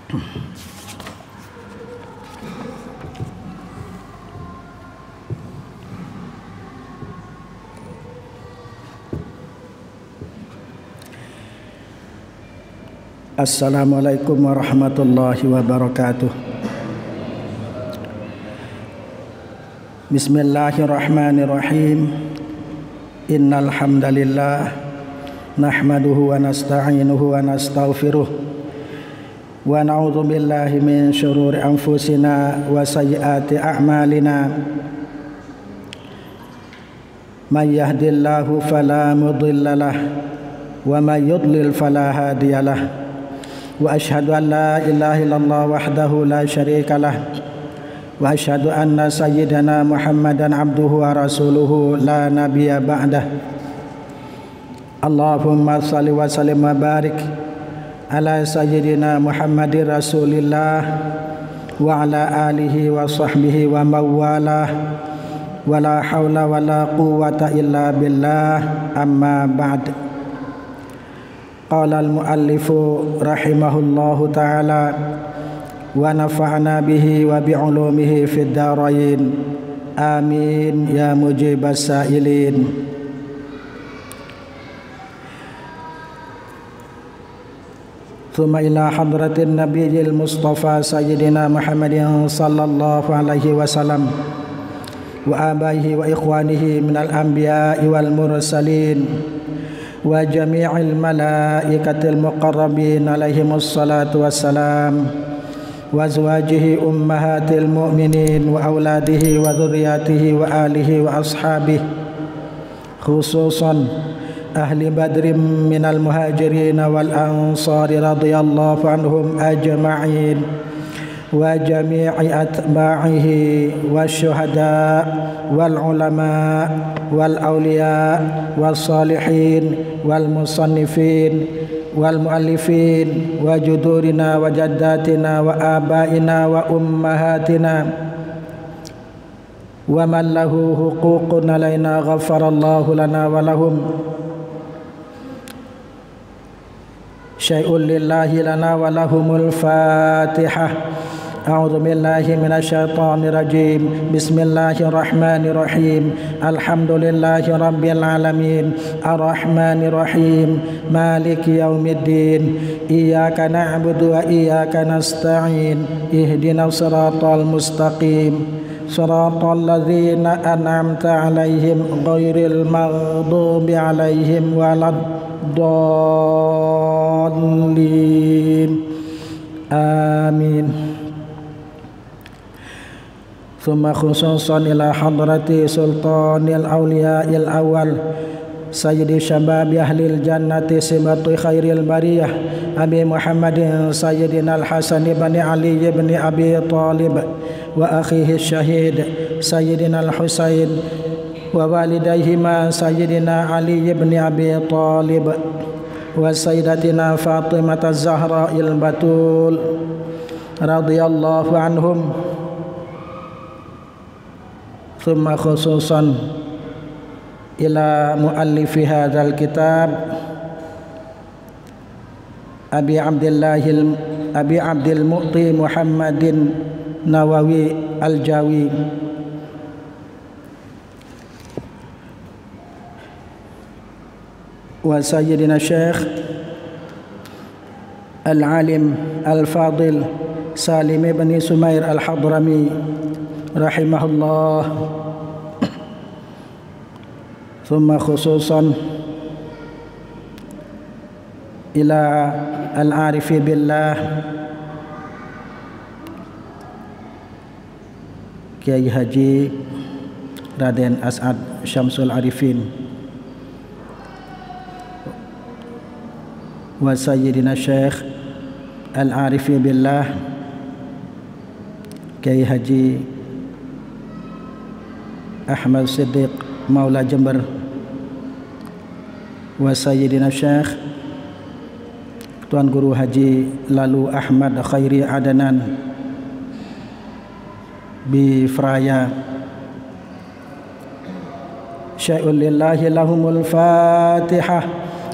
Assalamualaikum warahmatullahi wabarakatuh. Bismillahirrahmanirrahim. Innal hamdalillah nahmaduhu wa nasta'inuhu wa nastaghfiruh wa na'udzu billahi min syururi anfusina wa sayyiati a'malina. May yahdihillahu fala mudhillalah wa may yudlil fala hadiyalah. Wa asyhadu an la ilaha illallah wahdahu la syarikalah wa asyhadu anna sayyidana Muhammadan abduhu wa rasuluhu la nabiyya ba'dah. Allahumma shalli wa sallim wa barik ala sayyidina Muhammadir rasulillah wa ala alihi wa sahbihi wa mawalah wa la hawla wa la quwwata illa billah, amma ba'd. Qala al-muallifu rahimahullahu ta'ala wa nafa'na bihi wa bi'ulumihi fid darain, amin ya mujibas sa'ilin. Thumma ila hadratin nabiyil mustafa sayyidina Muhammadin sallallahu alaihi wasallam wa abaihi wa ikhwanihi minal anbiya'i wal mursalin wa jami'il malaikatil muqarrabin alaihimus salatu wassalam wa azwajihi ummahatil mu'minin wa auladihi wa dhurriyyatihi wa alihi wa ashabihi, khususan ahli badrin minal muhajirin wal ansari radhiyallahu anhum ajma'in wa jami'i atba'ihi wasyuhada wal ulama wal awliya wal salihin wal musannifin wal muallifin wa judurina wa jaddatina wa abaina wa ummahatina wa man lahu huququn alaina ghafarallahu lana wa lahum. Syai'un lillahi lana wa lahumul fatihah. A'udzu billahi minasyaitonir rajim. Bismillahirrahmanirrahim. Alhamdulillahi rabbil alamin. Arrahmanir rahim. Maliki yaumiddin. Iyyaka na'budu wa iyyaka nasta'in. Ihdinas siratal mustaqim. Siratal ladzina an'amta 'alaihim ghairil maghdubi 'alaihim waladdallin. Amin. Thumma khususan ila hadrati sultanil awliya'il awal sayyidi syababi ahlil jannati sibati khairil bariyah Abi Muhammadin sayyidina al-Hasan ibn Ali ibn Abi Talib wa akhihi syahid sayyidina al-Husain wa walidayhima sayyidina Ali ibn Abi Talib wa sayyidatina Fatimah az-Zahra il-Batul radhiyallahu anhum. Thumma khususan ila muallifi hadzal kitab Abi Abdil Mu'ti Muhammadin Nawawi Al-Jawi wa sayyidina Syekh Al-Alim Al-Fadil Salim ibn Sumair Al-Hadrami rahimahullah. Thumma khususan ila al-arifi billah Kiai Haji Raden As'ad Syamsul Arifin wa sayyidina Syekh al-arifi billah Kiai Haji Ahmad Siddiq Maula Jember wa sayyidina Syekh Tuan Guru Haji Lalu Ahmad Khairi Adanan bi Fraya. Syai'un lillahi lahumul fatihah.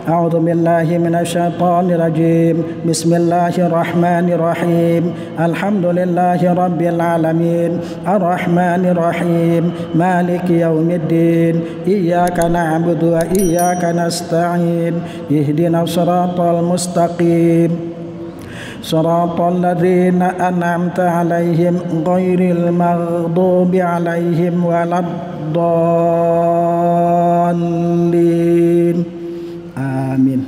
A'udzu billahi minasyaitonir rajim. Bismillahirrahmanirrahim. Alhamdulillahi rabbil alamin. Arrahmanir rahim. Maliki yaumiddin. Iyyaka na'budu wa iyyaka nasta'in. Ihdinas siratal mustaqim. Shiratal ladzina an'amta 'alaihim ghairil maghdubi 'alaihim waladdallin. Amin.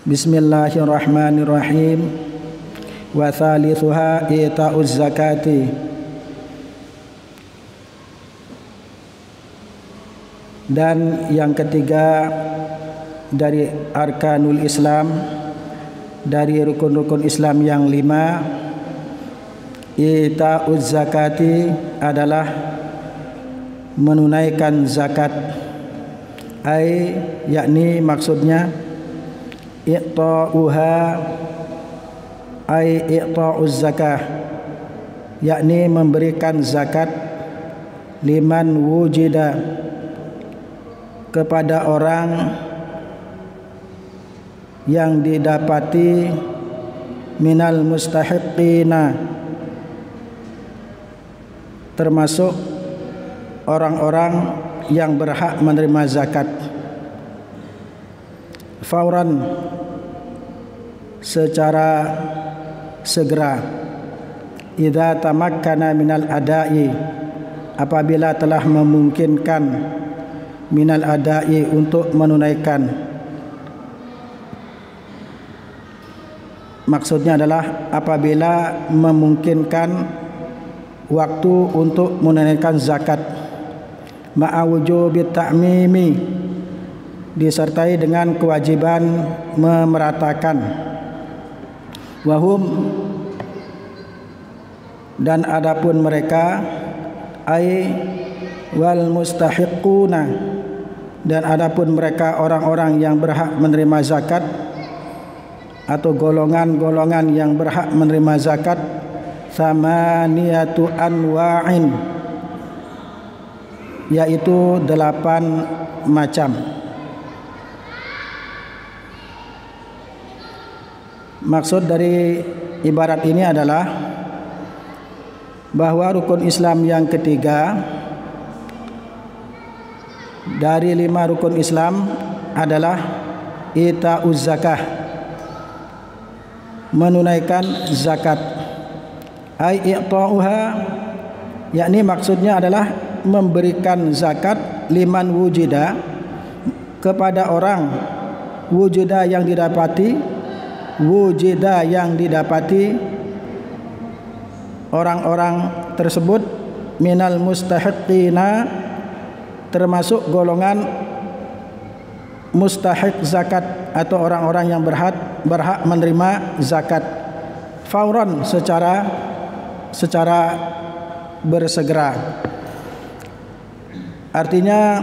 Bismillahirrahmanirrahim. Wa thalithuha ita'uz zakati. Dan yang ketiga dari arkanul Islam, dari rukun-rukun Islam yang 5, ita'uz zakati adalah menunaikan zakat. Yakni maksudnya i'ta'uha i'ta'uz zakah, yakni memberikan zakat liman wujida, kepada orang yang didapati minal mustahiqina, termasuk orang-orang yang berhak menerima zakat, fauran, secara segera, idza tamakkana minal adai, apabila telah memungkinkan minal adai untuk menunaikan. Maksudnya adalah apabila memungkinkan waktu untuk menunaikan zakat, ma'awujubit ta'mimi, disertai dengan kewajiban memeratakan. Wahum, dan adapun mereka, wal mustahiquna, dan adapun mereka orang-orang yang berhak menerima zakat atau golongan-golongan yang berhak menerima zakat, thamaniyatu anwa'in, yaitu 8 macam. Maksud dari ibarat ini adalah bahwa rukun Islam yang ketiga dari 5 rukun Islam adalah ita'uz zakah, menunaikan zakat. I'ta'uha, yakni maksudnya adalah memberikan zakat liman wujida, kepada orang wujida yang didapati, orang-orang tersebut minal mustahiqina, termasuk golongan mustahiq zakat atau orang-orang yang berhak menerima zakat, fauran, secara bersegera. Artinya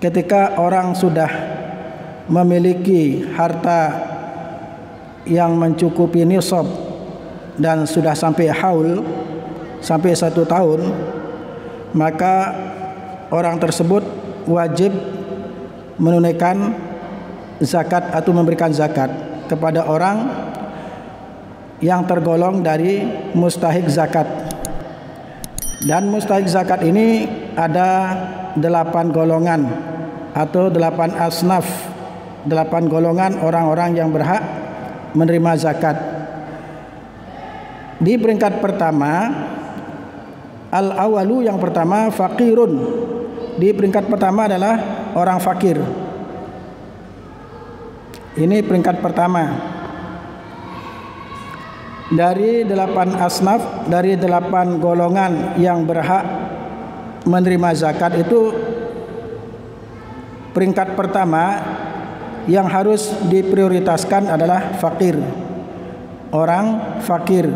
ketika orang sudah memiliki harta yang mencukupi nisab dan sudah sampai haul, sampai 1 tahun, maka orang tersebut wajib menunaikan zakat atau memberikan zakat kepada orang yang tergolong dari mustahik zakat. Dan mustahik zakat ini ada 8 golongan atau 8 asnaf, 8 golongan orang-orang yang berhak menerima zakat. Di peringkat pertama, al-awalu, yang pertama, fakirun. Di peringkat pertama adalah orang fakir. Ini peringkat pertama. Dari 8 asnaf, dari 8 golongan yang berhak menerima zakat itu, peringkat pertama yang harus diprioritaskan adalah fakir, orang fakir.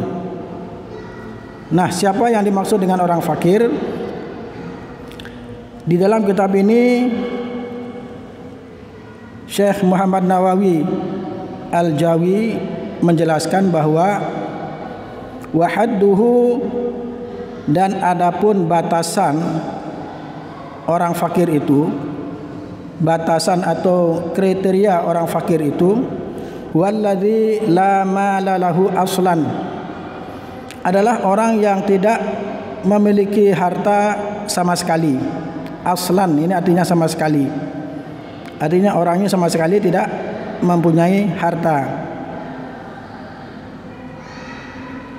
Nah, siapa yang dimaksud dengan orang fakir? Di dalam kitab ini Syekh Muhammad Nawawi Al-Jawi menjelaskan bahwa wahadduhu, dan adapun batasan orang fakir itu, batasan atau kriteria orang fakir itu, walladzi la mala lahu aslan, adalah orang yang tidak memiliki harta sama sekali. Aslan ini artinya sama sekali. Artinya orangnya sama sekali tidak mempunyai harta.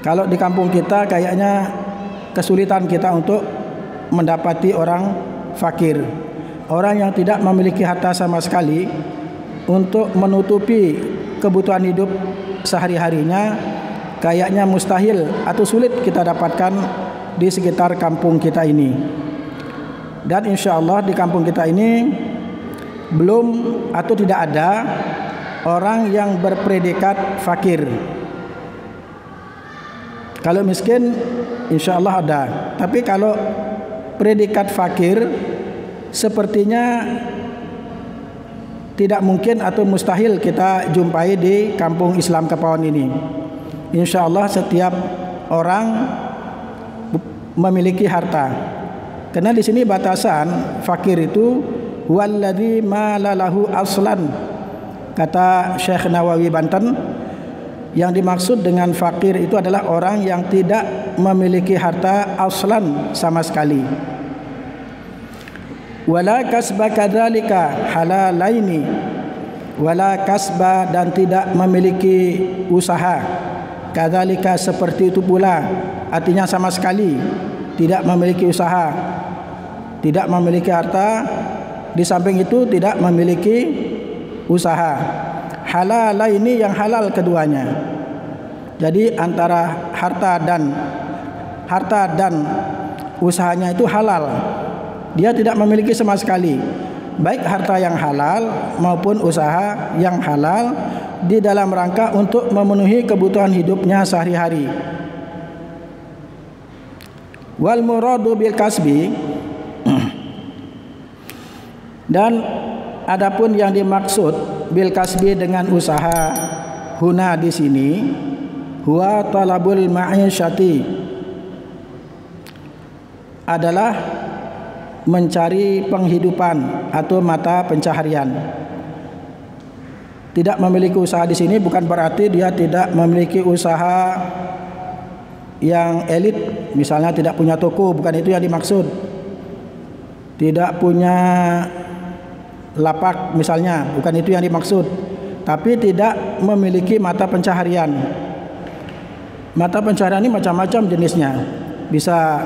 Kalau di kampung kita kayaknya kesulitan kita untuk mendapati orang fakir, orang yang tidak memiliki harta sama sekali untuk menutupi kebutuhan hidup sehari-harinya, kayaknya mustahil atau sulit kita dapatkan di sekitar kampung kita ini. Dan insya Allah di kampung kita ini belum atau tidak ada orang yang berpredikat fakir. Kalau miskin insya Allah ada, tapi kalau predikat fakir sepertinya tidak mungkin atau mustahil kita jumpai di kampung Islam Kepawon ini. Insya Allah setiap orang memiliki harta. Karena di sini batasan fakir itu walladzi ma lahu aslan. Kata Syekh Nawawi Banten, yang dimaksud dengan fakir itu adalah orang yang tidak memiliki harta aslan sama sekali. Wala kasba kadzalika halalaini, wala kasba dan tidak memiliki usaha, kadzalika seperti itu pula, artinya sama sekali tidak memiliki usaha, tidak memiliki harta, di samping itu tidak memiliki usaha. Halalaini yang halal keduanya. Jadi antara harta dan usahanya itu halal. Dia tidak memiliki sama sekali, baik harta yang halal maupun usaha yang halal, di dalam rangka untuk memenuhi kebutuhan hidupnya sehari-hari. Wal muradu bil kasbi, dan adapun yang dimaksud bil kasbi dengan usaha huna di sini, huwa talabul ma'isyati, adalah mencari penghidupan atau mata pencaharian. Tidak memiliki usaha di sini bukan berarti dia tidak memiliki usaha yang elit, misalnya tidak punya toko, bukan itu yang dimaksud. Tidak punya lapak misalnya, bukan itu yang dimaksud. Tapi tidak memiliki mata pencaharian. Mata pencaharian ini macam-macam jenisnya. Bisa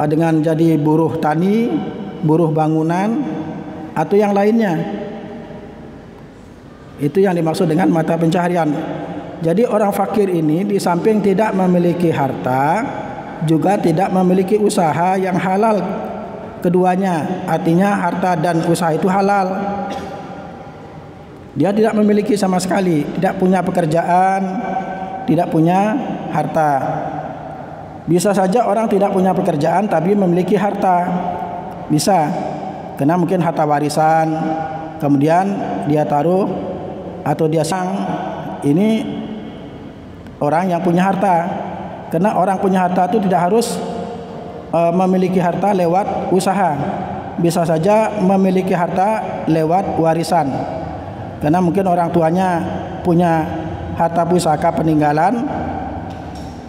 dengan jadi buruh tani, buruh bangunan, atau yang lainnya. Itu yang dimaksud dengan mata pencaharian. Jadi orang fakir ini di samping tidak memiliki harta, juga tidak memiliki usaha yang halal keduanya. Artinya harta dan usaha itu halal. Dia tidak memiliki sama sekali, tidak punya pekerjaan, tidak punya harta. Bisa saja orang tidak punya pekerjaan tapi memiliki harta. Bisa, karena mungkin harta warisan, kemudian dia taruh atau dia sang, ini orang yang punya harta. Karena orang punya harta itu tidak harus memiliki harta lewat usaha. Bisa saja memiliki harta lewat warisan. Karena mungkin orang tuanya punya harta pusaka peninggalan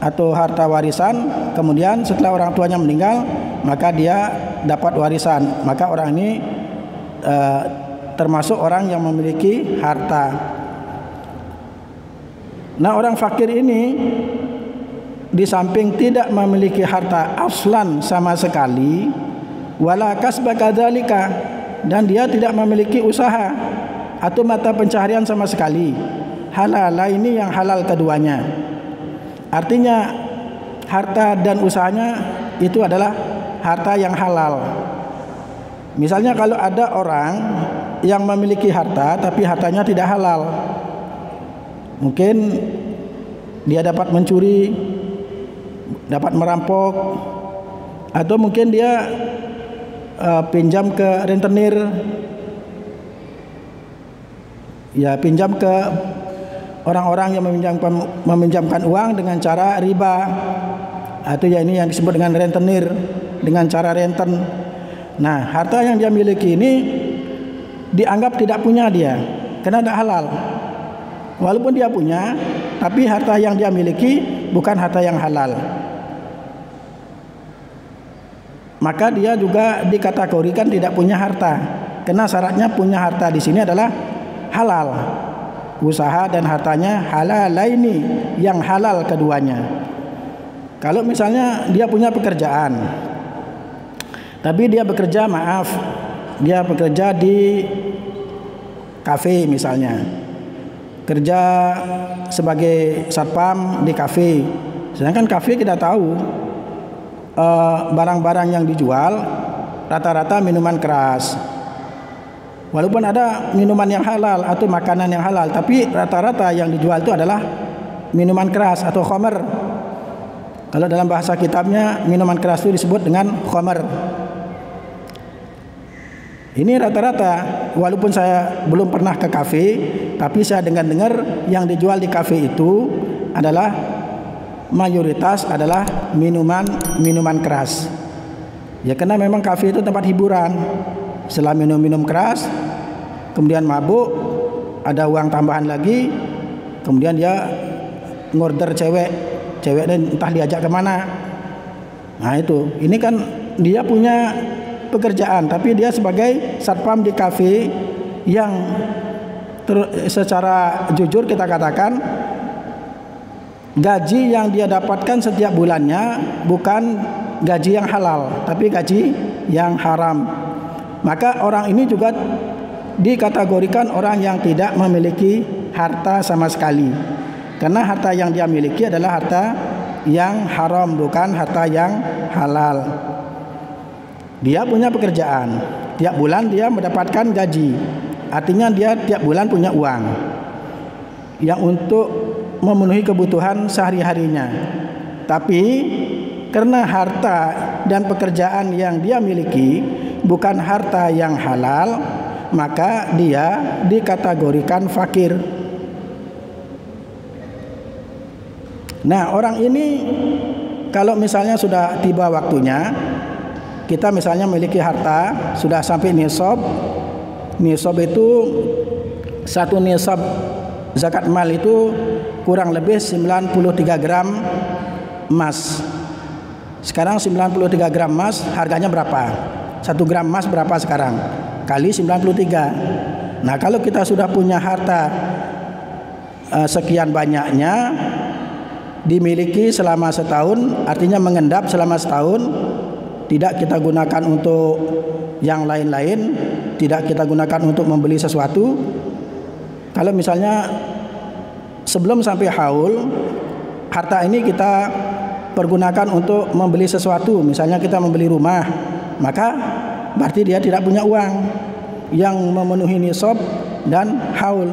atau harta warisan, kemudian setelah orang tuanya meninggal maka dia dapat warisan. Maka orang ini termasuk orang yang memiliki harta. Nah, orang fakir ini di samping tidak memiliki harta aslan sama sekali, wala kasba kadzalika, dan dia tidak memiliki usaha atau mata pencaharian sama sekali. Halal ini yang halal keduanya. Artinya harta dan usahanya itu adalah harta yang halal. Misalnya kalau ada orang yang memiliki harta tapi hartanya tidak halal, mungkin dia dapat mencuri, dapat merampok, atau mungkin dia pinjam ke rentenir, ya pinjam ke orang-orang yang meminjamkan uang dengan cara riba, atau ya ini yang disebut dengan rentenir, dengan cara renten. Nah, harta yang dia miliki ini dianggap tidak punya dia, karena tidak halal. Walaupun dia punya, tapi harta yang dia miliki bukan harta yang halal. Maka dia juga dikategorikan tidak punya harta, karena syaratnya punya harta di sini adalah halal. Usaha dan hartanya halalaini, yang halal keduanya. Kalau misalnya dia punya pekerjaan, tapi dia bekerja, dia bekerja di kafe misalnya, kerja sebagai satpam di kafe. Sedangkan kafe kita tahu barang-barang yang dijual rata-rata minuman keras. Walaupun ada minuman yang halal atau makanan yang halal, tapi rata-rata yang dijual itu adalah minuman keras atau khamr. Kalau dalam bahasa kitabnya, minuman keras itu disebut dengan khamr. Ini rata-rata, walaupun saya belum pernah ke kafe, tapi saya dengar yang dijual di kafe itu adalah mayoritas adalah minuman keras. Ya, karena memang kafe itu tempat hiburan. Setelah minum keras, kemudian mabuk, ada uang tambahan lagi, kemudian dia ngorder cewek dan entah diajak kemana. Nah itu, ini kan dia punya pekerjaan, tapi dia sebagai satpam di kafe yang secara jujur kita katakan gaji yang dia dapatkan setiap bulannya bukan gaji yang halal, tapi gaji yang haram. Maka orang ini juga dikategorikan orang yang tidak memiliki harta sama sekali, karena harta yang dia miliki adalah harta yang haram, bukan harta yang halal. Dia punya pekerjaan, tiap bulan dia mendapatkan gaji, artinya dia tiap bulan punya uang yang untuk memenuhi kebutuhan sehari-harinya. Tapi karena harta dan pekerjaan yang dia miliki bukan harta yang halal, maka dia dikategorikan fakir. Nah, orang ini kalau misalnya sudah tiba waktunya, kita misalnya memiliki harta sudah sampai nisab. Nisab itu satu nisab zakat mal itu kurang lebih 93 gram emas. Sekarang 93 gram emas harganya berapa? 1 gram emas berapa sekarang? Kali 93. Nah, kalau kita sudah punya harta sekian banyaknya, dimiliki selama setahun, artinya mengendap selama setahun, tidak kita gunakan untuk yang lain-lain, tidak kita gunakan untuk membeli sesuatu. Kalau misalnya sebelum sampai haul, harta ini kita pergunakan untuk membeli sesuatu, misalnya kita membeli rumah, maka berarti dia tidak punya uang yang memenuhi nisab dan haul.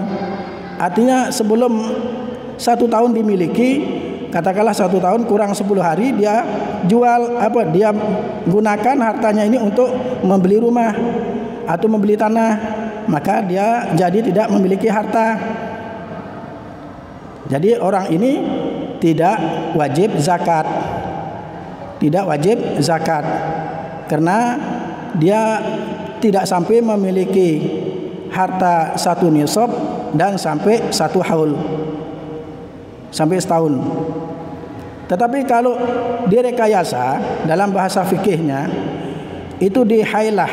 Artinya sebelum 1 tahun dimiliki, katakanlah 1 tahun kurang 10 hari, dia jual dia gunakan hartanya ini untuk membeli rumah atau membeli tanah, maka dia jadi tidak memiliki harta. Jadi orang ini tidak wajib zakat, karena dia tidak sampai memiliki harta 1 nisab dan sampai 1 haul, sampai setahun. Tetapi kalau direkayasa, dalam bahasa fikihnya itu dihailah,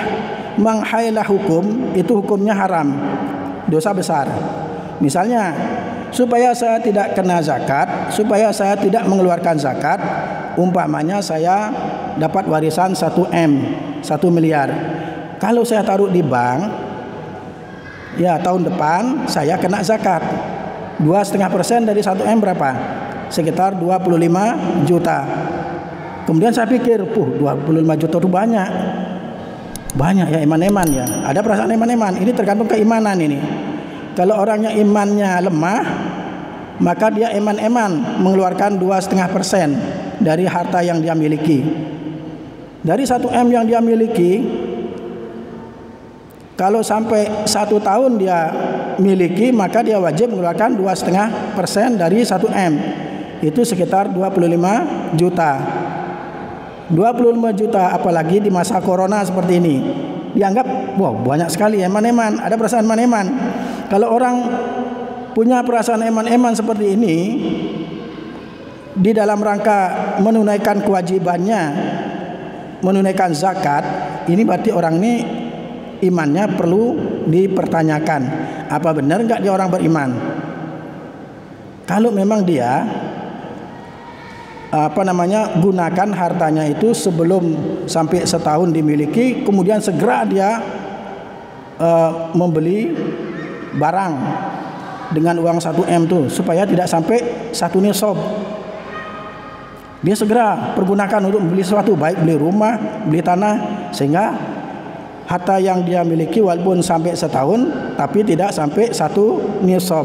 menghailah hukum, itu hukumnya haram, dosa besar. Misalnya, supaya saya tidak kena zakat, supaya saya tidak mengeluarkan zakat, umpamanya saya dapat warisan 1 miliar. Kalau saya taruh di bank, ya tahun depan saya kena zakat. 2,5% dari 1 M berapa? Sekitar 25 juta. Kemudian saya pikir, 25 juta itu banyak ya, eman-eman ya. Ada perasaan eman-eman. Ini tergantung keimanan ini. Kalau orangnya imannya lemah, maka dia eman-eman mengeluarkan 2,5% dari harta yang dia miliki. Dari 1 M yang dia miliki, kalau sampai 1 tahun dia miliki, maka dia wajib mengeluarkan 2,5% dari 1 M. Itu sekitar 25 juta. 25 juta, apalagi di masa corona seperti ini. Dianggap, wow, banyak sekali eman-eman, ada perasaan eman-eman. Kalau orang punya perasaan eman-eman seperti ini, di dalam rangka menunaikan kewajibannya, menunaikan zakat, ini berarti orang ini imannya perlu dipertanyakan. Apa benar enggak dia orang beriman? Kalau memang dia gunakan hartanya itu sebelum sampai setahun dimiliki, kemudian segera dia membeli barang dengan uang 1 M tuh supaya tidak sampai 1 nisab. Dia segera pergunakan untuk membeli sesuatu, baik beli rumah, beli tanah, sehingga harta yang dia miliki walaupun sampai setahun tapi tidak sampai 1 nisab.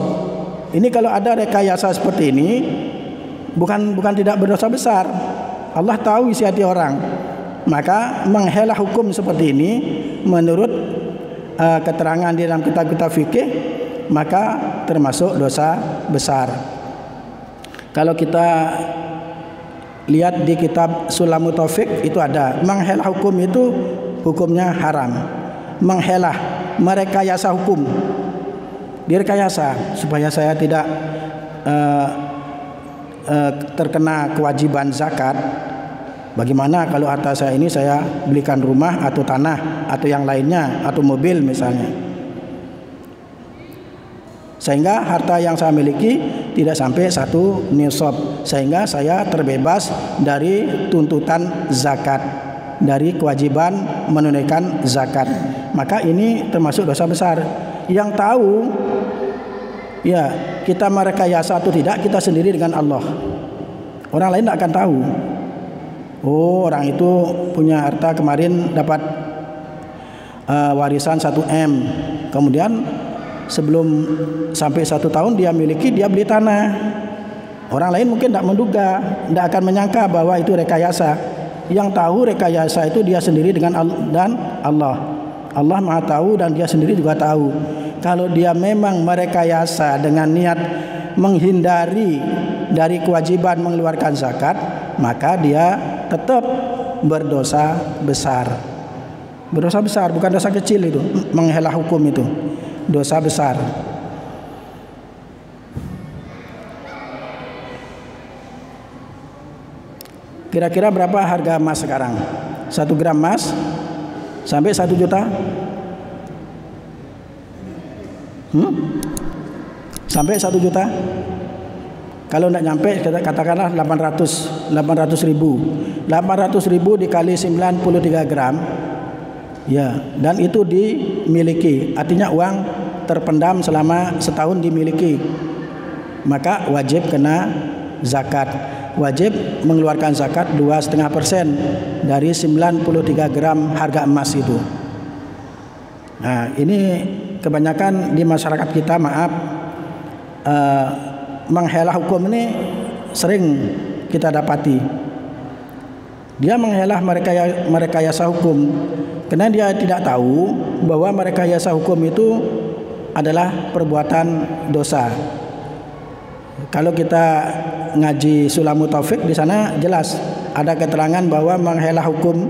Ini kalau ada rekayasa seperti ini, bukan tidak berdosa besar. Allah tahu isi hati orang. Maka menghela hukum seperti ini menurut keterangan di dalam kitab-kitab fikih, maka termasuk dosa besar. Kalau kita lihat di kitab Sulamut Taufik itu ada, menghela hukum itu hukumnya haram. Menghela, merekayasa hukum, direkayasa supaya saya tidak terkena kewajiban zakat. Bagaimana kalau harta saya ini saya belikan rumah atau tanah atau yang lainnya atau mobil misalnya, sehingga harta yang saya miliki tidak sampai 1 nisab, sehingga saya terbebas dari tuntutan zakat, dari kewajiban menunaikan zakat. Maka ini termasuk dosa besar. Yang tahu ya kita merekayasa atau tidak, kita sendiri dengan Allah. Orang lain tidak akan tahu. Oh, orang itu punya harta kemarin dapat warisan 1 M, kemudian sebelum sampai 1 tahun dia miliki, dia beli tanah. Orang lain mungkin tidak menduga, tidak akan menyangka bahwa itu rekayasa. Yang tahu rekayasa itu dia sendiri dengan Allah. Allah Maha tahu dan dia sendiri juga tahu. Kalau dia memang merekayasa dengan niat menghindari dari kewajiban mengeluarkan zakat, maka dia tetap berdosa besar. Berdosa besar, bukan dosa kecil itu. Menghela hukum itu dosa besar. Kira-kira berapa harga emas sekarang? 1 gram emas sampai 1 juta? Sampai 1 juta? Kalau tidak nyampe, katakanlah 800 ribu. 800 ribu dikali 93 gram, ya, dan itu dimiliki, artinya uang terpendam selama setahun dimiliki, maka wajib kena zakat. Wajib mengeluarkan zakat 2,5% dari 93 gram harga emas itu. Nah, ini kebanyakan di masyarakat kita, menghela hukum ini sering kita dapati. Dia menghela merekayasa hukum karena dia tidak tahu bahwa merekayasa hukum itu adalah perbuatan dosa. Kalau kita ngaji Sulamut Taufik, di sana jelas ada keterangan bahwa menghela hukum,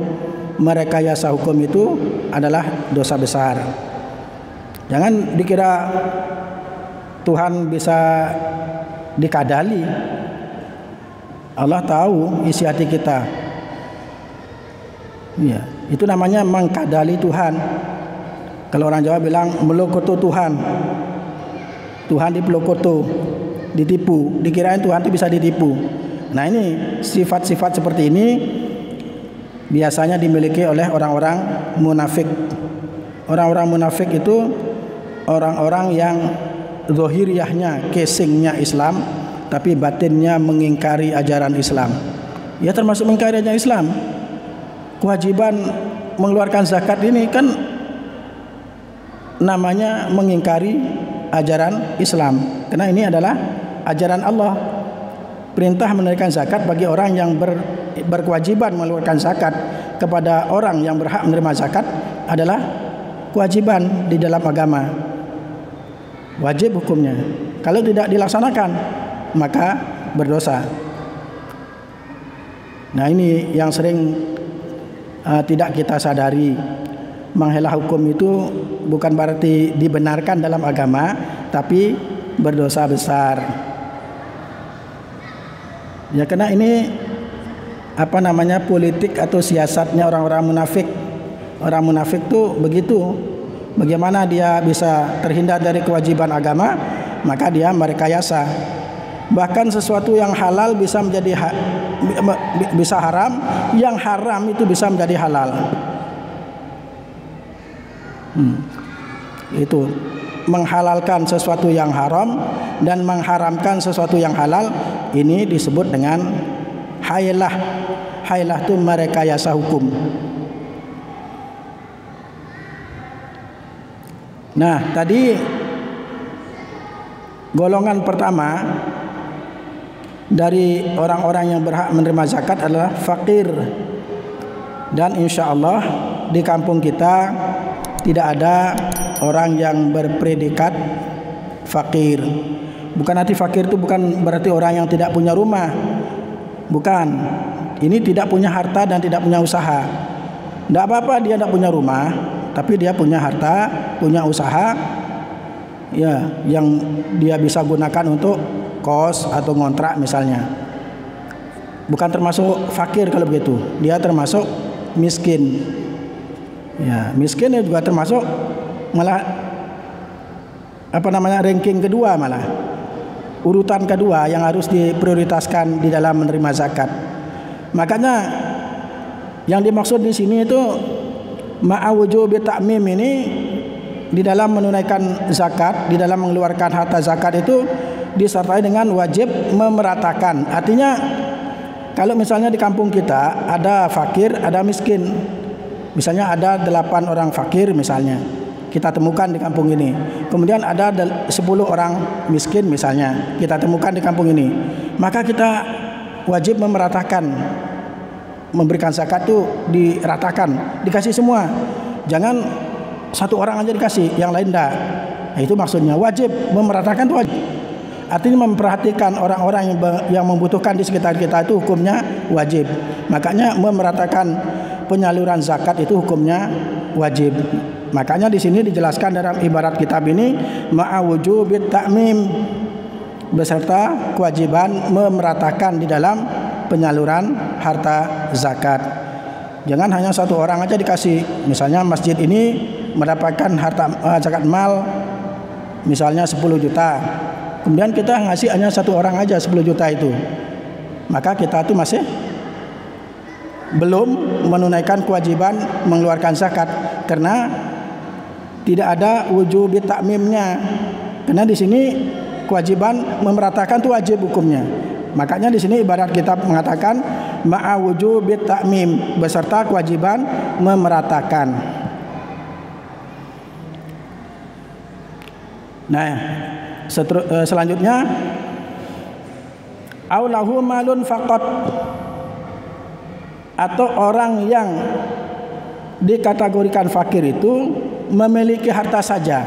merekayasa hukum itu adalah dosa besar. Jangan dikira Tuhan bisa dikadali. Allah tahu isi hati kita. Ya, itu namanya mengkadali Tuhan. Kalau orang Jawa bilang melokoto Tuhan. Tuhan dipelokoto, ditipu, dikirain Tuhan itu bisa ditipu. Nah, ini sifat-sifat seperti ini biasanya dimiliki oleh orang-orang munafik. Orang-orang munafik itu orang-orang yang zahiriyahnya, casingnya Islam, tapi batinnya mengingkari ajaran Islam. Ya, termasuk mengingkari ajaran Islam. Kewajiban mengeluarkan zakat ini kan namanya mengingkari ajaran Islam, karena ini adalah ajaran Allah. Perintah menunaikan zakat bagi orang yang berkewajiban mengeluarkan zakat kepada orang yang berhak menerima zakat adalah kewajiban di dalam agama. Wajib hukumnya. Kalau tidak dilaksanakan, maka berdosa. Nah, ini yang sering tidak kita sadari. Menghela hukum itu bukan berarti dibenarkan dalam agama, tapi berdosa besar. Ya, karena ini politik atau siasatnya orang-orang munafik. Orang munafik tuh begitu. Bagaimana dia bisa terhindar dari kewajiban agama? Maka dia merekayasa. Bahkan sesuatu yang halal bisa menjadi bisa haram, yang haram itu bisa menjadi halal. Itu menghalalkan sesuatu yang haram dan mengharamkan sesuatu yang halal, ini disebut dengan hailah. Hailah itu merekayasa hukum. Nah, tadi golongan pertama dari orang-orang yang berhak menerima zakat adalah fakir. Dan insya Allah di kampung kita tidak ada orang yang berpredikat fakir. Bukan arti fakir itu bukan berarti orang yang tidak punya rumah. Bukan. Ini tidak punya harta dan tidak punya usaha. Tidak apa-apa dia tidak punya rumah, tapi dia punya harta, punya usaha, ya, yang dia bisa gunakan untuk kos atau ngontrak misalnya. Bukan termasuk fakir kalau begitu. Dia termasuk miskin. Ya, miskin juga termasuk malah ranking kedua, malah urutan kedua yang harus diprioritaskan di dalam menerima zakat. Makanya yang dimaksud di sini itu ma'awujubi ta'mim ini, di dalam menunaikan zakat, di dalam mengeluarkan harta zakat itu disertai dengan wajib memeratakan. Artinya kalau misalnya di kampung kita ada fakir, ada miskin. Misalnya ada 8 orang fakir misalnya, kita temukan di kampung ini. Kemudian ada 10 orang miskin misalnya, kita temukan di kampung ini. Maka kita wajib memeratakan, memberikan zakat itu diratakan, dikasih semua. Jangan satu orang aja dikasih, yang lain enggak. Nah, itu maksudnya wajib memeratakan itu wajib. Artinya memperhatikan orang-orang yang membutuhkan di sekitar kita itu hukumnya wajib. Makanya memeratakan penyaluran zakat itu hukumnya wajib. Makanya di sini dijelaskan dalam ibarat kitab ini ma'awujubit ta'mim, beserta kewajiban memeratakan di dalam penyaluran harta zakat. Jangan hanya satu orang aja dikasih. Misalnya masjid ini mendapatkan harta zakat mal misalnya 10 juta. Kemudian kita ngasih hanya satu orang aja 10 juta itu. Maka kita itu masih belum menunaikan kewajiban mengeluarkan zakat, karena tidak ada wujub ta'mimnya. Karena di sini kewajiban memeratakan itu wajib hukumnya. Makanya di sini ibarat kitab mengatakan ma'a wujubit ta'mim, beserta kewajiban memeratakan. Nah, selanjutnya aulahu malun faqat, atau orang yang dikategorikan fakir itu memiliki harta saja.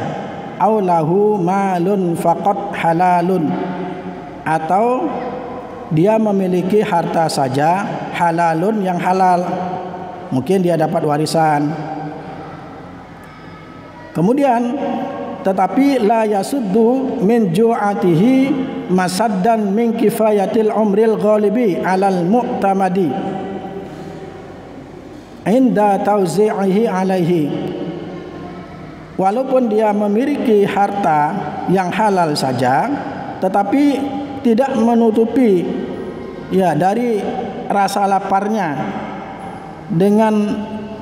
Aulahu malun faqat halalun, atau dia memiliki harta saja halalun, yang halal. Mungkin dia dapat warisan. Kemudian tetapi la yasuddu min ju'atihi masaddan min kifayatil umril ghalibi alal mu'tamadi inda tauzi'ihi alaihi. Walaupun dia memiliki harta yang halal saja, tetapi tidak menutupi dari rasa laparnya dengan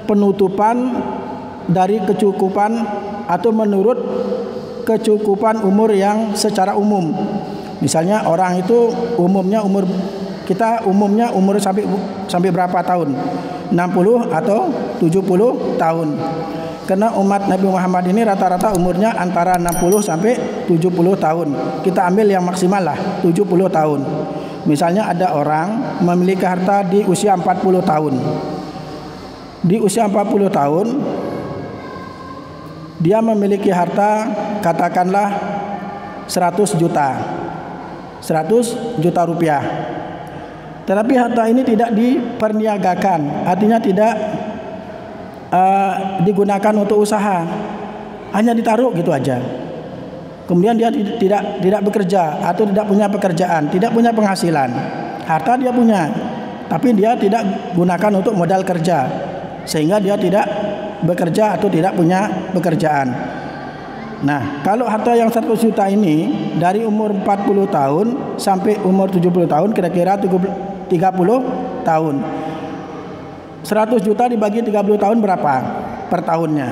penutupan dari kecukupan atau menurut kecukupan umur yang secara umum. Misalnya orang itu umumnya umur sampai berapa tahun? 60 atau 70 tahun. Karena umat Nabi Muhammad ini rata-rata umurnya antara 60 sampai 70 tahun. Kita ambil yang maksimal lah, 70 tahun. Misalnya ada orang memiliki harta di usia 40 tahun. Di usia 40 tahun dia memiliki harta katakanlah 100 juta rupiah. Tetapi harta ini tidak diperniagakan, artinya tidak digunakan untuk usaha, hanya ditaruh gitu aja. Kemudian dia tidak bekerja atau tidak punya pekerjaan, tidak punya penghasilan. Harta dia punya, tapi dia tidak gunakan untuk modal kerja, sehingga dia tidak bekerja atau tidak punya pekerjaan. Nah, kalau harta yang 100 juta ini dari umur 40 tahun sampai umur 70 tahun, kira-kira 30 tahun. 100 juta dibagi 30 tahun berapa per tahunnya?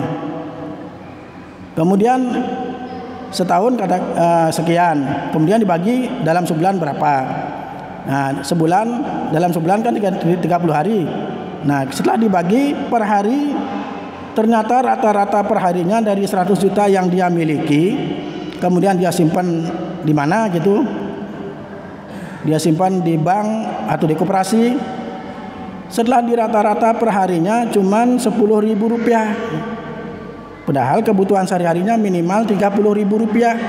Kemudian setahun sekian, kemudian dibagi dalam sebulan berapa? Nah, dalam sebulan kan 30 hari. Nah, setelah dibagi per hari, ternyata rata-rata perharinya dari 100 juta yang dia miliki, kemudian dia simpan di mana gitu, dia simpan di bank atau di koperasi, setelah di rata-rata perharinya cuman 10.000 rupiah, padahal kebutuhan sehari-harinya minimal 30.000 rupiah.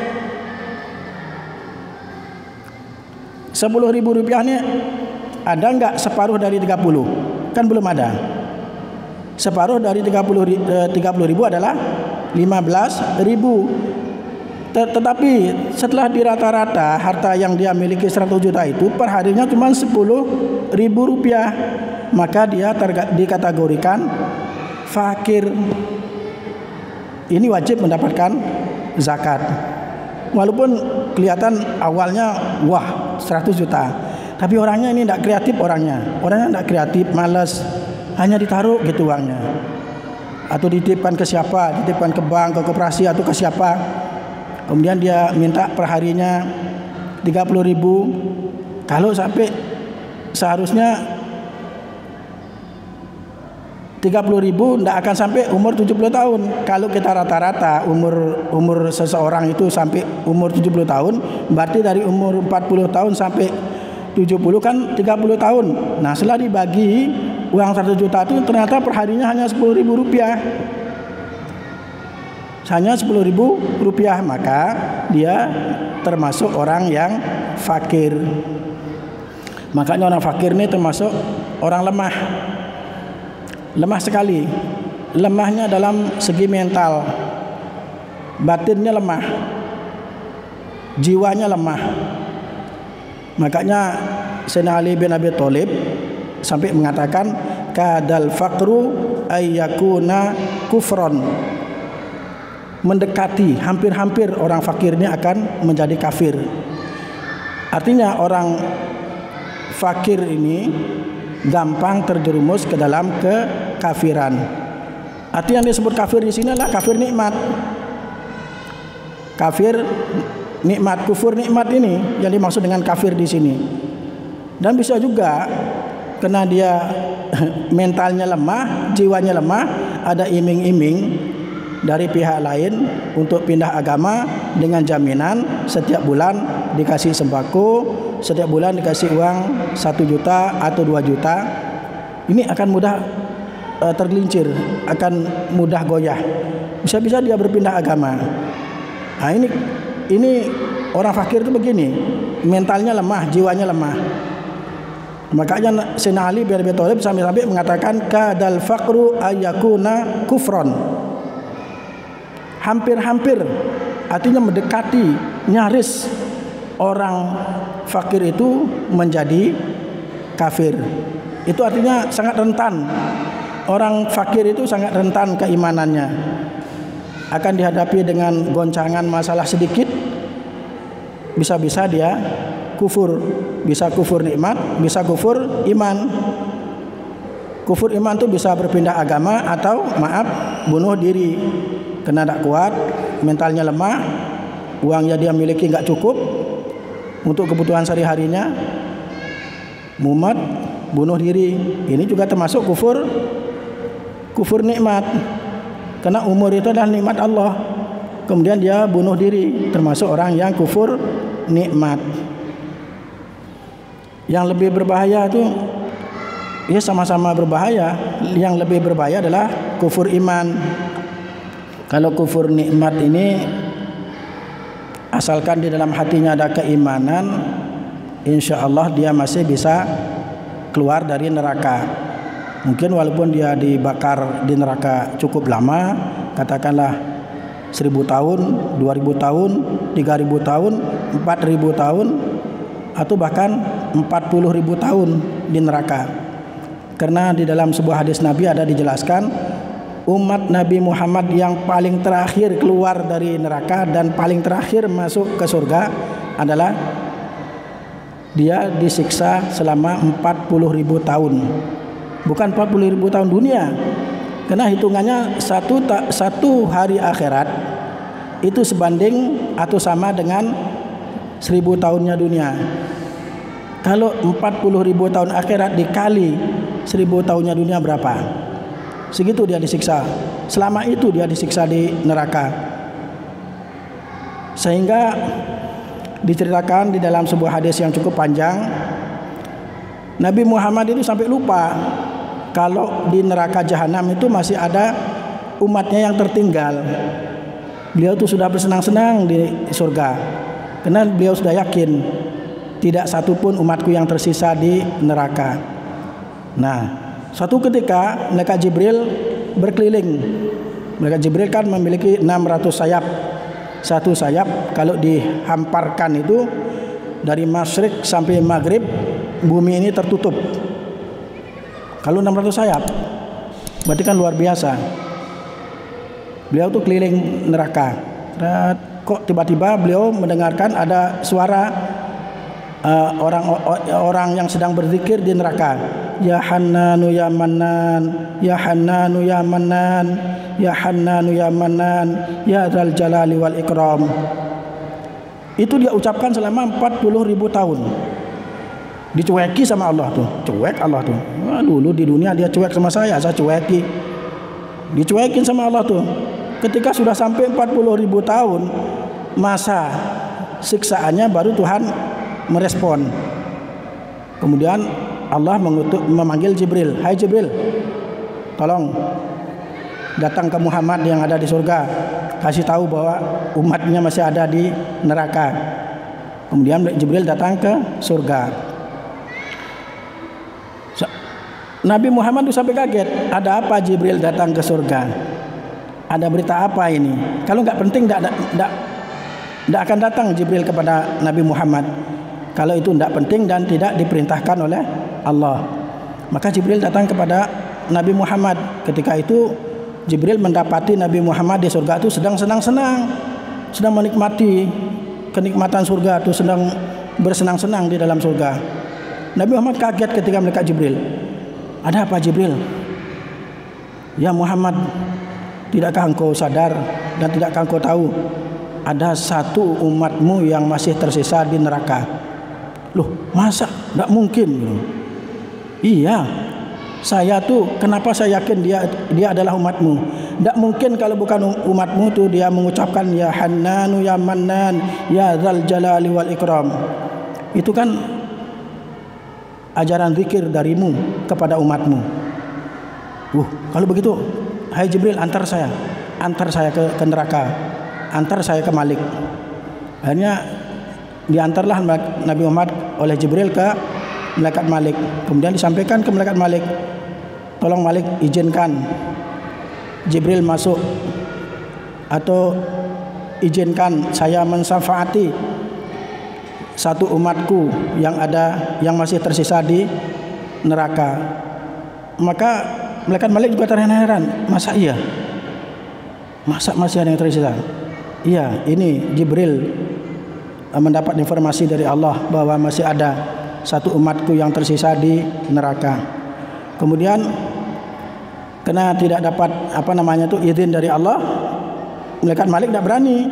10.000 rupiah ini ada nggak separuh dari 30? Kan belum ada. Separuh dari 30.000 adalah 15.000. Tetapi setelah di rata-rata harta yang dia miliki 100 juta itu perharinya cuma 10.000 rupiah, maka dia dikategorikan fakir. Ini wajib mendapatkan zakat. Walaupun kelihatan awalnya wah 100 juta, tapi orangnya ini tidak kreatif, orangnya tidak kreatif, malas, hanya ditaruh gitu uangnya, atau dititipkan ke siapa, dititipkan ke bank, ke koperasi atau ke siapa. Kemudian dia minta perharinya 30.000. Kalau sampai seharusnya 30.000 tidak akan sampai umur 70 tahun. Kalau kita rata-rata umur seseorang itu sampai umur 70 tahun, berarti dari umur 40 tahun sampai 70 kan 30 tahun. Nah, setelah dibagi uang 1 juta itu ternyata perharinya hanya 10.000 rupiah. Hanya 10.000 rupiah, maka dia termasuk orang yang fakir. Makanya orang fakir ini termasuk orang lemah. Lemah sekali. Lemahnya dalam segi mental, batinnya lemah, jiwanya lemah. Makanya Sayyidina Ali bin Abi Thalib sampai mengatakan kadal faqru ayyakuna kufron, mendekati, hampir-hampir orang fakir ini akan menjadi kafir. Artinya orang fakir ini gampang terjerumus ke dalam kekafiran. Arti yang disebut kafir di sini adalah kafir nikmat. Kafir nikmat, kufur nikmat ini yang dimaksud dengan kafir di sini. Dan bisa juga karena dia mentalnya lemah, jiwanya lemah, ada iming-iming dari pihak lain untuk pindah agama dengan jaminan setiap bulan dikasih sembako, setiap bulan dikasih uang 1 juta atau 2 juta. Ini akan mudah tergelincir, akan mudah goyah. Bisa-bisa dia berpindah agama. Nah, ini orang fakir itu begini, mentalnya lemah, jiwanya lemah. Makanya Sayyidina Ali bin Abi Thalib sampai-sampai mengatakan kadal faqru ayyakuna kufron. Hampir-hampir, artinya mendekati, nyaris orang fakir itu menjadi kafir. Itu artinya sangat rentan. Orang fakir itu sangat rentan keimanannya. Akan dihadapi dengan goncangan masalah sedikit, bisa-bisa dia kufur. Bisa kufur nikmat, bisa kufur iman. Kufur iman itu bisa berpindah agama atau bunuh diri. Kena tak kuat, mentalnya lemah, uangnya dia miliki nggak cukup untuk kebutuhan sehari-harinya, mumet, bunuh diri. Ini juga termasuk kufur nikmat. Karena umur itu adalah nikmat Allah. Kemudian dia bunuh diri, termasuk orang yang kufur nikmat. Yang lebih berbahaya itu, ya sama-sama berbahaya. Yang lebih berbahaya adalah kufur iman. Kalau kufur nikmat ini, asalkan di dalam hatinya ada keimanan, insya Allah dia masih bisa keluar dari neraka. Mungkin walaupun dia dibakar di neraka cukup lama, katakanlah 1000 tahun, 2000 tahun, 3000 tahun, 4000 tahun, atau bahkan 40.000 tahun di neraka. Karena di dalam sebuah hadis Nabi ada dijelaskan, umat Nabi Muhammad yang paling terakhir keluar dari neraka dan paling terakhir masuk ke surga adalah dia disiksa selama 40.000 tahun. Bukan 40.000 tahun dunia. Karena hitungannya satu hari akhirat itu sebanding atau sama dengan 1000 tahunnya dunia. Kalau 40.000 tahun akhirat dikali 1000 tahunnya dunia berapa? Segitu dia disiksa. Selama itu dia disiksa di neraka. Sehingga diceritakan di dalam sebuah hadis yang cukup panjang, Nabi Muhammad itu sampai lupa kalau di neraka jahanam itu masih ada umatnya yang tertinggal. Beliau itu sudah bersenang-senang di surga, karena beliau sudah yakin tidak satupun umatku yang tersisa di neraka. Nah, suatu ketika malaikat Jibril berkeliling. Malaikat Jibril kan memiliki 600 sayap. Satu sayap kalau dihamparkan itu dari masyrik sampai maghrib, bumi ini tertutup. Kalau 600 sayap, berarti kan luar biasa. Beliau tuh keliling neraka. Kok tiba-tiba beliau mendengarkan ada suara orang yang sedang berzikir di neraka. Ya Hannanu ya Mannan, ya Hannanu ya Mannan, ya Hannanu ya Mannan, ya Dzal Jalali wal Ikram. Itu dia ucapkan selama 40.000 tahun. Dicueki sama Allah tuh, cuek Allah tuh. Wah, dulu di dunia dia cuek sama saya cueki. Dicuekin sama Allah tuh. Ketika sudah sampai 40.000 tahun masa siksaannya, baru Tuhan merespon. Kemudian Allah memanggil Jibril. Hai Jibril, tolong datang ke Muhammad yang ada di surga, kasih tahu bahwa umatnya masih ada di neraka. Kemudian Jibril datang ke surga. Nabi Muhammad itu sampai kaget. Ada apa Jibril datang ke surga? Ada berita apa ini? Kalau nggak penting, tidak akan datang Jibril kepada Nabi Muhammad. Kalau itu tidak penting dan tidak diperintahkan oleh Allah, maka Jibril datang kepada Nabi Muhammad. Ketika itu Jibril mendapati Nabi Muhammad di surga itu sedang senang-senang, sedang menikmati kenikmatan surga itu, sedang bersenang-senang di dalam surga. Nabi Muhammad kaget ketika melihat Jibril. Ada apa Jibril? Ya Muhammad, tidakkah engkau sadar dan tidakkah engkau tahu ada satu umatmu yang masih tersisa di neraka? Loh, masa? Tidak mungkin. Iya, saya tuh kenapa saya yakin dia adalah umatmu? Tidak mungkin kalau bukan umatmu tuh dia mengucapkan ya Hannanu ya Mannan, ya Dzal Jalali wal Ikram. Itu kan ajaran zikir darimu kepada umatmu. Kalau begitu, hai Jibril, antar saya ke neraka, antar saya ke Malik. Akhirnya diantarlah Nabi Muhammad oleh Jibril ke malaikat Malik. Kemudian disampaikan ke malaikat Malik, tolong Malik izinkan Jibril masuk, atau izinkan saya mensyafaati satu umatku yang masih tersisa di neraka. Maka malaikat Malik juga terheran-heran. Masa iya? Masa masih ada yang tersisa? Iya, ini Jibril mendapat informasi dari Allah bahwa masih ada satu umatku yang tersisa di neraka. Kemudian karena tidak dapat izin dari Allah, malaikat Malik tidak berani.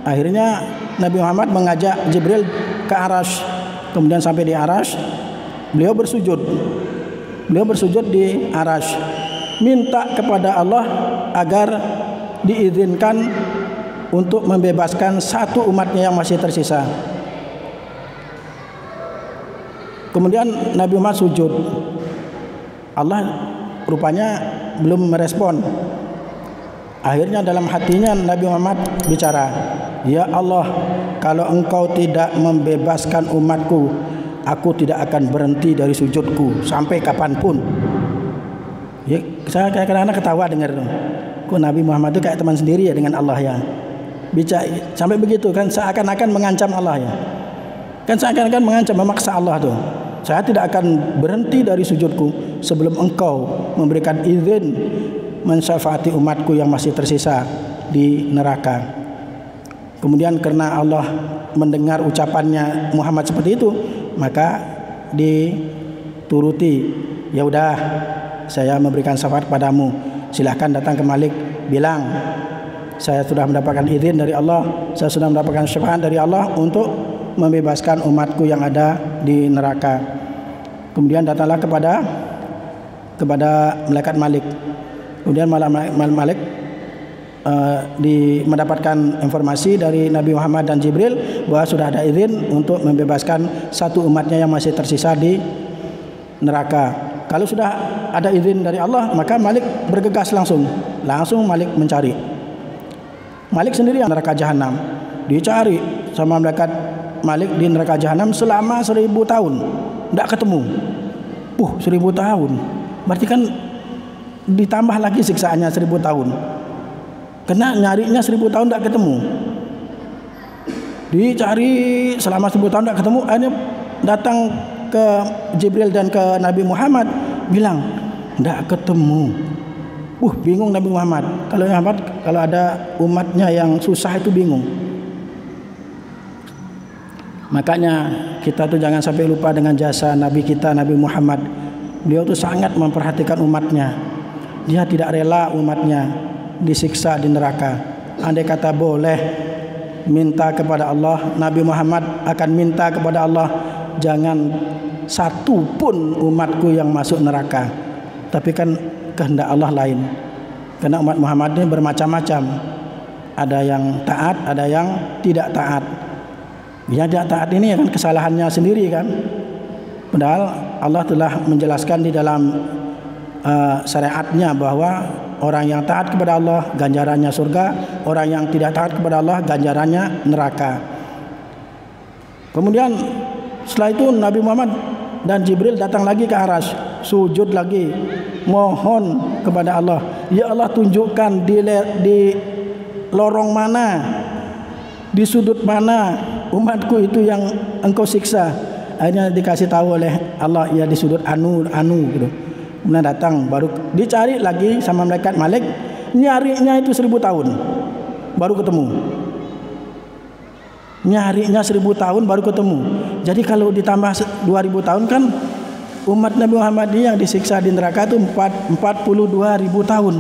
Akhirnya Nabi Muhammad mengajak Jibril ke Arasy. Kemudian sampai di Arasy, beliau bersujud di Arasy, minta kepada Allah agar diizinkan untuk membebaskan satu umatnya yang masih tersisa. Kemudian Nabi Muhammad sujud. Allah rupanya belum merespon. Akhirnya dalam hatinya Nabi Muhammad bicara, ya Allah, kalau engkau tidak membebaskan umatku aku tidak akan berhenti dari sujudku sampai kapanpun. Ya, saya kadang-kadang ketawa dengar tuh. Kok Nabi Muhammad itu kayak teman sendiri ya dengan Allah ya. Bicara sampai begitu kan, seakan-akan mengancam Allah ya. Kan seakan-akan mengancam, memaksa Allah tuh. Saya tidak akan berhenti dari sujudku sebelum engkau memberikan izin mensyafaati umatku yang masih tersisa di neraka. Kemudian karena Allah mendengar ucapannya Muhammad seperti itu, maka dituruti. Ya udah, saya memberikan syafaat padamu. Silahkan datang ke Malik, bilang saya sudah mendapatkan izin dari Allah, saya sudah mendapatkan syafaat dari Allah untuk membebaskan umatku yang ada di neraka. Kemudian datanglah kepada malaikat Malik. Kemudian Malik mendapatkan informasi dari Nabi Muhammad dan Jibril bahwa sudah ada izin untuk membebaskan satu umatnya yang masih tersisa di neraka. Kalau sudah ada izin dari Allah, maka Malik bergegas langsung Malik mencari. Malik sendiri yang neraka jahanam, dicari sama malaikat Malik di neraka jahanam selama 1000 tahun, tidak ketemu. 1000 tahun, berarti kan ditambah lagi siksaannya 1000 tahun. Karena nyarinya 1000 tahun tidak ketemu. Dicari selama 1000 tahun tidak ketemu. Akhirnya datang ke Jibril dan ke Nabi Muhammad, bilang tidak ketemu. Bingung Nabi Muhammad. Kalau ada umatnya yang susah itu bingung. Makanya kita tuh jangan sampai lupa dengan jasa Nabi kita, Nabi Muhammad. Beliau tuh sangat memperhatikan umatnya. Dia tidak rela umatnya disiksa di neraka. Andai kata boleh minta kepada Allah, Nabi Muhammad akan minta kepada Allah, jangan satu pun umatku yang masuk neraka. Tapi kan kehendak Allah lain. Karena umat Muhammad ini bermacam-macam. Ada yang taat, ada yang tidak taat. Yang tidak taat ini kan kesalahannya sendiri kan. Padahal Allah telah menjelaskan di dalam syariatnya bahwa orang yang taat kepada Allah ganjarannya surga, orang yang tidak taat kepada Allah ganjarannya neraka. Kemudian setelah itu Nabi Muhammad dan Jibril datang lagi ke Arasy, sujud lagi, mohon kepada Allah, ya Allah tunjukkan di lorong mana, di sudut mana umatku itu yang engkau siksa. Akhirnya dikasih tahu oleh Allah, ya di sudut anu gitu. Kemudian datang, baru dicari lagi sama malaikat Malik, nyarinya itu 1000 tahun baru ketemu. Nyarinya 1000 tahun baru ketemu. Jadi kalau ditambah 2000 tahun kan umat Nabi Muhammad yang disiksa di neraka itu 42.000 tahun.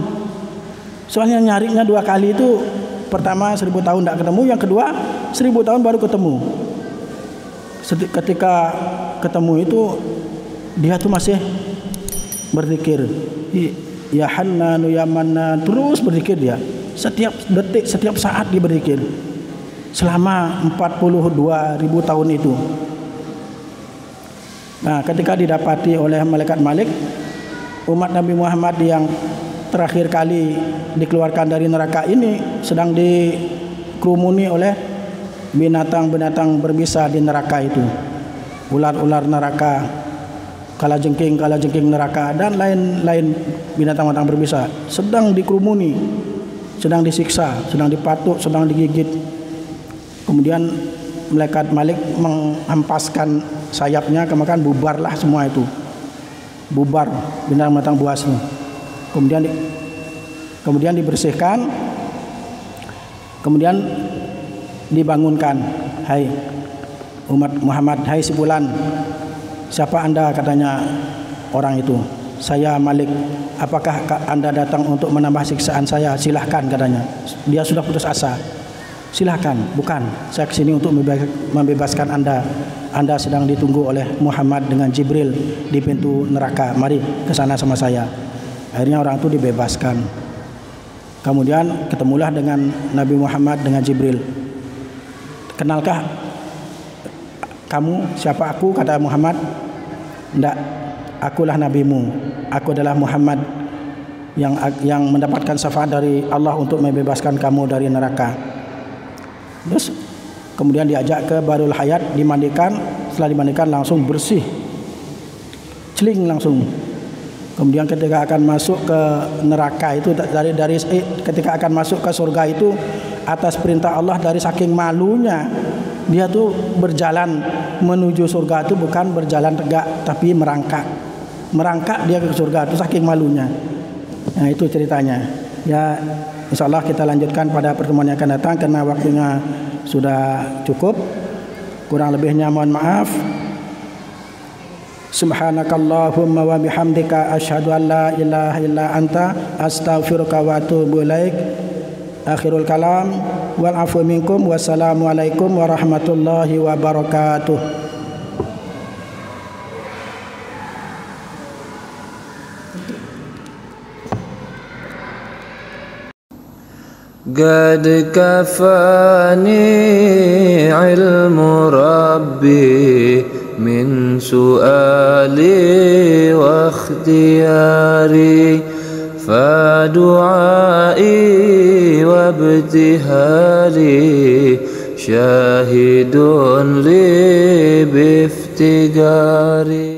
Soalnya nyarinya 2 kali itu, pertama 1000 tahun tidak ketemu, yang kedua 1000 tahun baru ketemu. Ketika ketemu itu dia tuh masih berzikir, ya Hannanu ya Mannan, terus berzikir dia. Setiap detik, setiap saat dia berzikir selama 42.000 tahun itu. Nah, ketika didapati oleh malaikat Malik, umat Nabi Muhammad yang terakhir kali dikeluarkan dari neraka ini sedang dikerumuni oleh binatang-binatang berbisa di neraka itu. Ular-ular neraka, kalajengking neraka, dan lain-lain binatang-binatang berbisa sedang dikerumuni, sedang disiksa, sedang dipatuk, sedang digigit. Kemudian malaikat Malik menghempaskan sayapnya, kemudian bubarlah semua itu. Bubar binatang-binatang buas ini. Kemudian dibersihkan, kemudian dibangunkan. Hai umat Muhammad, hai si fulan, siapa anda? Katanya orang itu. Saya Malik. Apakah anda datang untuk menambah siksaan saya? Silahkan, katanya. Dia sudah putus asa. Silahkan. Bukan, saya kesini untuk membebaskan anda. Anda sedang ditunggu oleh Muhammad dengan Jibril di pintu neraka. Mari ke sana sama saya. Akhirnya orang itu dibebaskan. Kemudian ketemulah dengan Nabi Muhammad dengan Jibril. Kenalkah kamu siapa aku? Kata Muhammad. Tidak, akulah nabimu. Aku adalah Muhammad yang mendapatkan syafaat dari Allah untuk membebaskan kamu dari neraka. Terus kemudian diajak ke Barul Hayat, dimandikan. setelah dimandikan langsung bersih, celing langsung. Kemudian ketika akan masuk ke neraka itu ketika akan masuk ke surga itu atas perintah Allah, dari saking malunya dia tuh berjalan menuju surga itu bukan berjalan tegak tapi merangkak dia ke surga itu saking malunya. Nah, itu ceritanya. Ya, insyaallah kita lanjutkan pada pertemuan yang akan datang karena waktunya sudah cukup. Kurang lebihnya mohon maaf. Subhanakallahumma wa bihamdika asyhadu an la ilaha illa anta astaghfiruka wa atubu ilaik. Akhirul kalam wal afu minkum. Wassalamualaikum warahmatullahi wabarakatuh. قد كفاني علم ربي من سؤالي واختياري فدعائي وابتهالي شاهد لي بافتقاري.